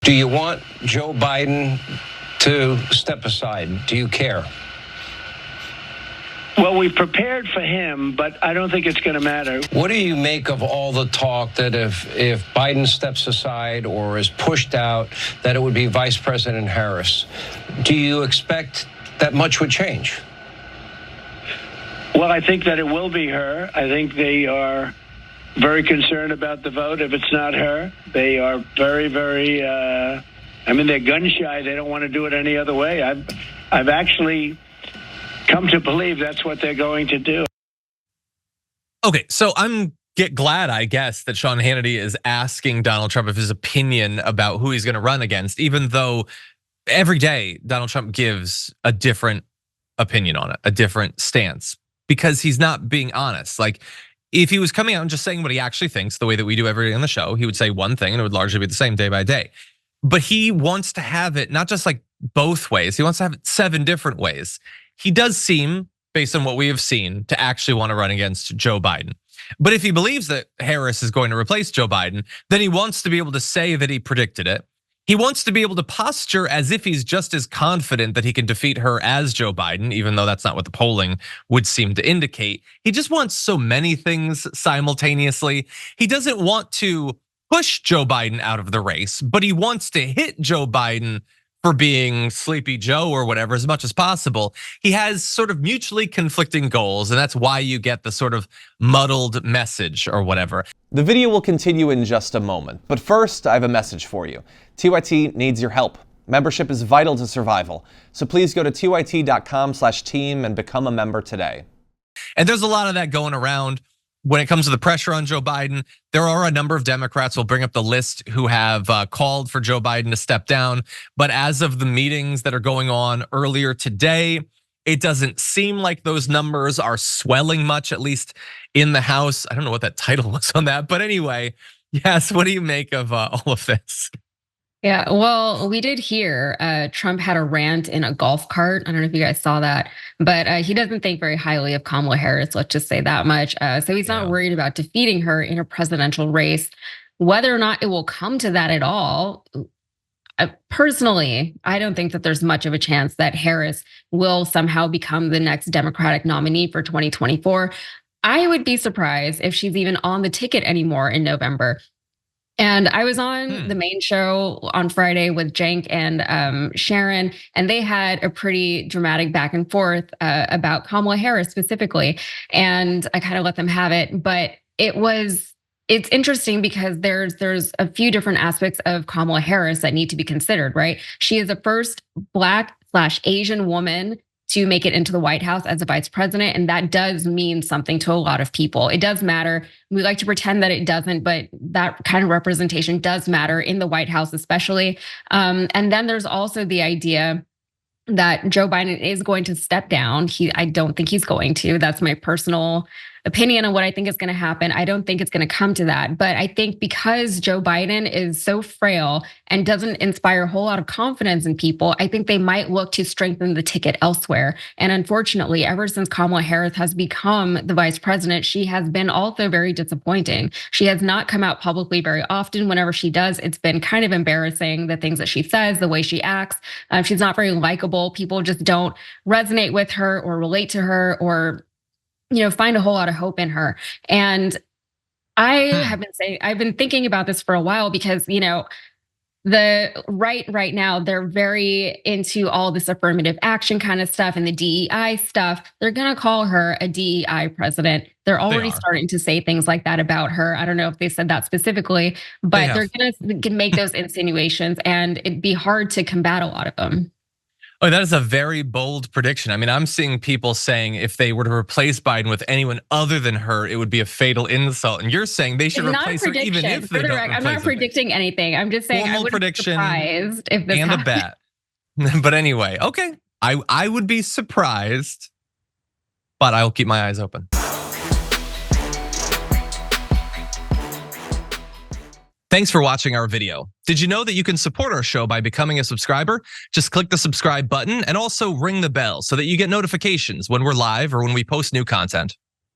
Do you want Joe Biden to step aside? Do you care? Well, we prepared for him, but I don't think it's going to matter. What do you make of all the talk that if Biden steps aside or is pushed out, that it would be Vice President Harris? Do you expect that much would change? Well, I think that it will be her. I think they are very concerned about the vote if it's not her. They are very, very, they're gun shy. They don't want to do it any other way. I've actually come to believe that's what they're going to do. Okay, so I'm glad, I guess, that Sean Hannity is asking Donald Trump of his opinion about who he's going to run against, even though every day Donald Trump gives a different opinion on it, a different stance, because he's not being honest. Like, if he was coming out and just saying what he actually thinks, the way that we do every day on the show, he would say one thing and it would largely be the same day by day. But he wants to have it not just like both ways, he wants to have it 7 different ways. He does seem, based on what we have seen, to actually want to run against Joe Biden. But if he believes that Harris is going to replace Joe Biden, then he wants to be able to say that he predicted it. He wants to be able to posture as if he's just as confident that he can defeat her as Joe Biden, even though that's not what the polling would seem to indicate. He just wants so many things simultaneously. He doesn't want to push Joe Biden out of the race, but he wants to hit Joe Biden for being Sleepy Joe or whatever as much as possible. He has sort of mutually conflicting goals, and that's why you get the sort of muddled message or whatever. The video will continue in just a moment, but first I have a message for you. TYT needs your help. Membership is vital to survival, so please go to tyt.com/team and become a member today. And there's a lot of that going around. When it comes to the pressure on Joe Biden, there are a number of Democrats, we'll bring up the list, who have called for Joe Biden to step down. But as of the meetings that are going on earlier today, it doesn't seem like those numbers are swelling much, at least in the House. I don't know what that title was on that, but anyway, yes, what do you make of all of this? Yeah, well, we did hear Trump had a rant in a golf cart. I don't know if you guys saw that, but he doesn't think very highly of Kamala Harris, let's just say that much. So he's not worried about defeating her in a presidential race. Whether or not it will come to that at all, personally, I don't think that there's much of a chance that Harris will somehow become the next Democratic nominee for 2024. I would be surprised if she's even on the ticket anymore in November. And I was on the main show on Friday with Cenk and Sharon, and they had a pretty dramatic back and forth about Kamala Harris specifically. And I kind of let them have it, but it's interesting because there's a few different aspects of Kamala Harris that need to be considered, right? She is the first Black/Asian woman to make it into the White House as a vice president. And that does mean something to a lot of people. It does matter. We like to pretend that it doesn't, but that kind of representation does matter in the White House, especially. And then there's also the idea that Joe Biden is going to step down. I don't think he's going to. That's my personal opinion on what I think is going to happen. I don't think it's going to come to that. But I think because Joe Biden is so frail and doesn't inspire a whole lot of confidence in people, I think they might look to strengthen the ticket elsewhere. And unfortunately, ever since Kamala Harris has become the vice president, she has been also very disappointing. She has not come out publicly very often. Whenever she does, it's been kind of embarrassing, the things that she says, the way she acts. She's not very likable. People just don't resonate with her or relate to her or find a whole lot of hope in her. And I've been thinking about this for a while because, the right now, they're very into all this affirmative action kind of stuff and the DEI stuff. They're going to call her a DEI president. They're already starting to say things like that about her. I don't know if they said that specifically, but they're going to make those insinuations and it'd be hard to combat a lot of them. Oh, that is a very bold prediction. I mean, I'm seeing people saying if they were to replace Biden with anyone other than her, it would be a fatal insult. And you're saying they should replace her even if they don't replace her. I'm not predicting anything. I'm just saying I would be surprised if this happened. And the bet. But anyway, okay. I would be surprised, but I'll keep my eyes open. Thanks for watching our video. Did you know that you can support our show by becoming a subscriber? Just click the subscribe button and also ring the bell so that you get notifications when we're live or when we post new content.